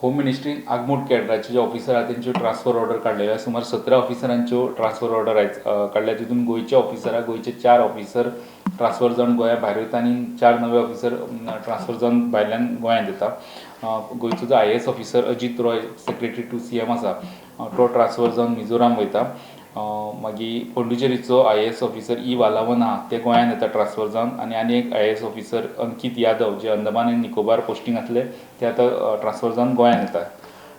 Home मिनिस्ट्रीन आगमूट कॅडराचे जे officer आहा त्यांच्यो ट्रान्सफर ऑर्डर काडलेल्यो सुमार 17 ऑफिसरांच्यो ट्रान्सफर ऑर्डर आयज काडल्या. तितून गोंयचे ऑफिसर गोंयचे 4 ऑफिसर ट्रान्सफर जावन गोंया भायर वयता आनी 4 नवे ऑफिसर ट्रान्सफर जावन भायल्यान गोंयांत येता. गोंयचो जो IAS officer Ajit Roy secretary to CM आसा तो ट्रान्सफर जावन मिझोराम वयता. मागीर पोंडिचेरीचो IAS ऑफिसर वालावन आहा ते गोंयांत येता ट्रान्सफर जावन आनी एक IAS ऑफिसर अंकीत यादव जे अंदमान आनी निकोबार पोस्टींग आसले ते आतां ट्रान्सफर जावन गोंयांत येता.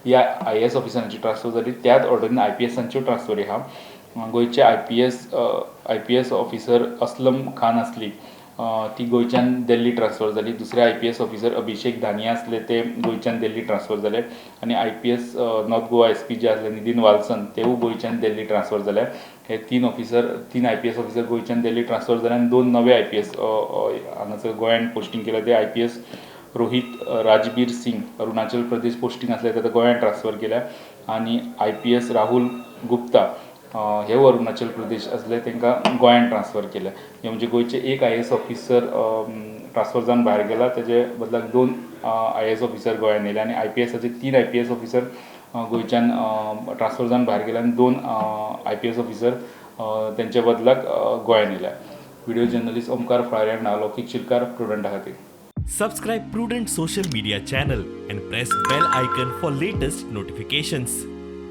ह्या IAS ऑफिसरांची ट्रान्सफर जाली. त्याच ऑर्डरीन IPSांच्यो ट्रान्सफरी आहा. गोंयचे IPS ऑफिसर असलम खान आसली ती गोंयच्यान दिल्ली ट्रान्सफर जाली. दुसरे IPS ऑफिसर अभिषेक धानिया आसले ते गोंयच्यान दिल्ली ट्रान्सफर जाले आनी IPS नॉर्थ गोवा SP जे आसले नितीन वाल्सन तेवूय गोंयच्यान दिल्ली ट्रान्सफर जाले. हे तीन IPS ऑफिसर गोंयच्यान दिल्ली ट्रान्सफर जाले आनी 2 नवे IPS हांगासर गोंयांत पोस्टींग केले ते IPS रोहित राजबीर सिंग अरुणाचल प्रदेश पोस्टींग आसले ते गोंयांत ट्रान्सफर केल्या आनी IPS राहुल गुप्ता हे अरुणाचल प्रदेश असले तांकां गोंयांत ट्रान्सफर केल्या. हे म्हणजे गोंयचे एक IAS ऑफिसर ट्रान्सफर जावन भायर गेला तेजे बदलाक 2 IAS ऑफिसर गोंयांत येयले आनी IPSाचे 3 IPS ऑफिसर गोंयच्यान ट्रान्सफर जावन भायर गेले आनी 2 IPS ऑफिसर तेंचे बदलाक गोंयांत येयल्या. व्हिडिओ जर्नलिस्ट ओमकार फ्रायरांडा लौकीक शिरकार प्रुडंटा खातीर. Subscribe Prudent social media channel and press bell icon for latest notifications.